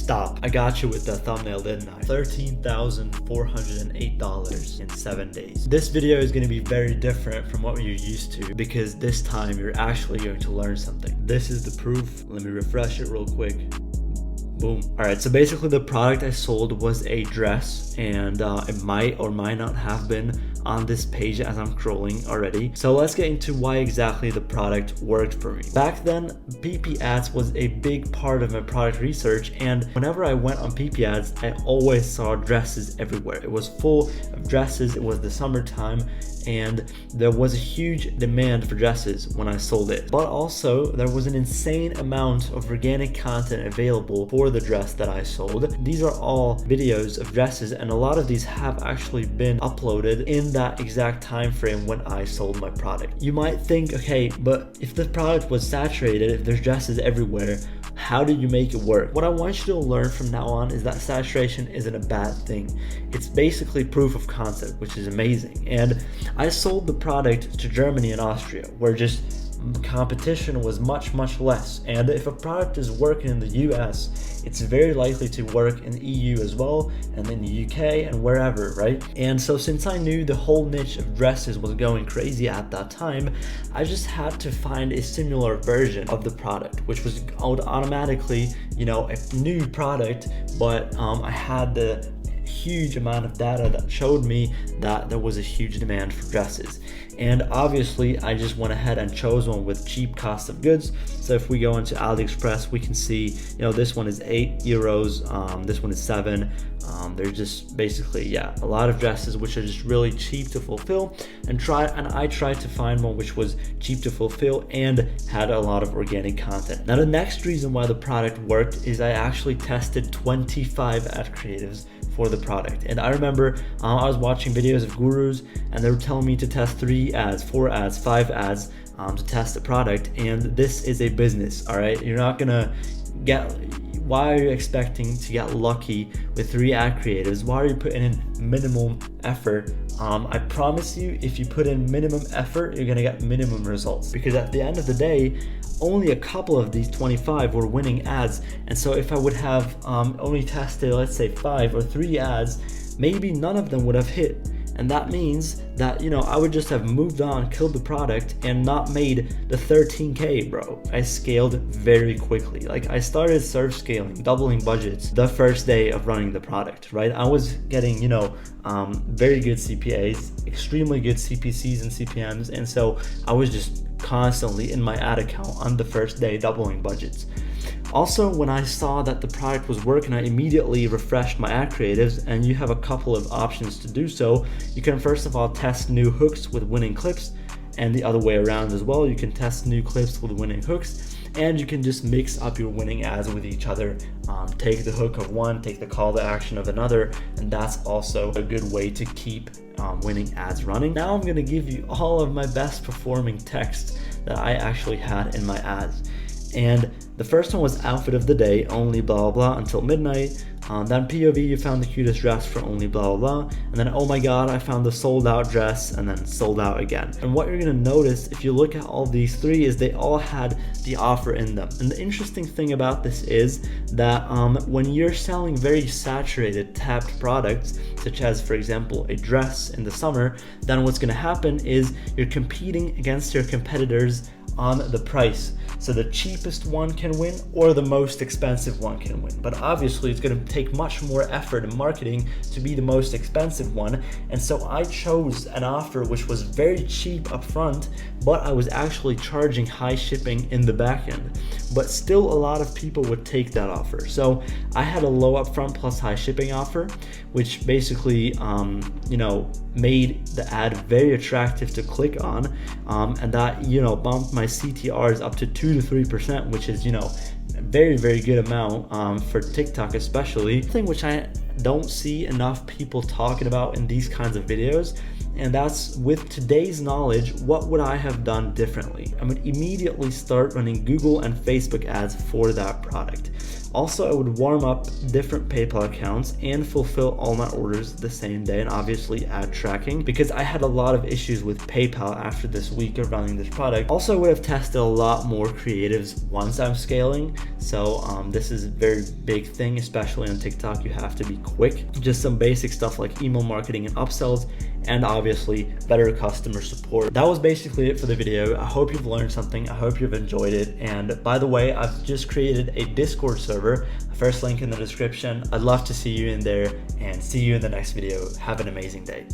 stop. I got you with the thumbnail, didn't I? $13,408 in 7 days. This video is going to be very different from what you're used to because this time you're actually going to learn something. This is the proof. Let me refresh it real quick. Boom. All right, so basically the product I sold was a dress, and it might or might not have been on this page as I'm scrolling already. So let's get into why exactly the product worked for me. Back then, PP ads was a big part of my product research, and whenever I went on PP ads, I always saw dresses everywhere. It was full of dresses. It was the summertime, and there was a huge demand for dresses when I sold it. But also, there was an insane amount of organic content available for the dress that I sold. These are all videos of dresses, and a lot of these have actually been uploaded in that exact time frame when I sold my product. You might think, okay, but if the product was saturated, if there's dresses everywhere, how did you make it work? What I want you to learn from now on is that saturation isn't a bad thing. It's basically proof of concept, which is amazing. And I sold the product to Germany and Austria, where just competition was much less. And if a product is working in the US, it's very likely to work in the EU as well, and in the UK and wherever, right? And so since I knew the whole niche of dresses was going crazy at that time, I just had to find a similar version of the product, which was automatically, a new product, but I had the huge amount of data that showed me that there was a huge demand for dresses. And obviously I just went ahead and chose one with cheap cost of goods. So if we go into AliExpress, we can see, this one is €8, this one is 7. There's just basically, a lot of dresses which are just really cheap to fulfill, and I tried to find one which was cheap to fulfill and had a lot of organic content. Now the next reason why the product worked is I actually tested 25 ad creatives for the product. And I remember I was watching videos of gurus, and they were telling me to test 3 ads, 4 ads, 5 ads to test the product. And this is a business, all right? You're not gonna why are you expecting to get lucky with 3 ad creatives? Why are you putting in minimum effort? I promise you, if you put in minimum effort, you're gonna get minimum results, because at the end of the day, only a couple of these 25 were winning ads. And so if I would have only tested, let's say 5 or 3 ads, maybe none of them would have hit. And that means that, I would just have moved on, killed the product, and not made the 13K, bro. I scaled very quickly. Like, I started surf scaling, doubling budgets the first day of running the product, right? I was getting, very good CPAs, extremely good CPCs and CPMs. And so I was just constantly in my ad account on the first day, doubling budgets. Also, when I saw that the product was working, I immediately refreshed my ad creatives, and you have a couple of options to do so. You can first of all test new hooks with winning clips, and the other way around as well. You can test new clips with winning hooks, and you can just mix up your winning ads with each other. Take the hook of one, take the call to action of another, and that's also a good way to keep winning ads running. Now I'm going to give you all of my best performing text that I actually had in my ads. And the first one was outfit of the day, only blah blah until midnight. Then POV, you found the cutest dress for only blah blah. And then, oh my god, I found the sold out dress, and then sold out again. And what you're gonna notice if you look at all these 3 is they all had the offer in them. And the interesting thing about this is that when you're selling very saturated tapped products, such as for example a dress in the summer, then what's gonna happen is you're competing against your competitors on the price. So the cheapest one can win, or the most expensive one can win. But obviously it's going to take much more effort in marketing to be the most expensive one. And so I chose an offer which was very cheap up front, but I was actually charging high shipping in the back end. But still a lot of people would take that offer. So I had a low upfront plus high shipping offer, which basically made the ad very attractive to click on, and that bumped my CTRs up to 2 to 3%, which is very good amount for TikTok especially. Thing which I don't see enough people talking about in these kinds of videos, and that's with today's knowledge, what would I have done differently? I would immediately start running Google and Facebook ads for that product. Also, I would warm up different PayPal accounts and fulfill all my orders the same day, and obviously add tracking, because I had a lot of issues with PayPal after this week of running this product. Also, I would have tested a lot more creatives once I'm scaling. So this is a very big thing, especially on TikTok. You have to be quick. Just some basic stuff like email marketing and upsells, and obviously better customer support. That was basically it for the video. I hope you've learned something. I hope you've enjoyed it. And by the way, I've just created a Discord server. First link in the description. I'd love to see you in there, and see you in the next video. Have an amazing day.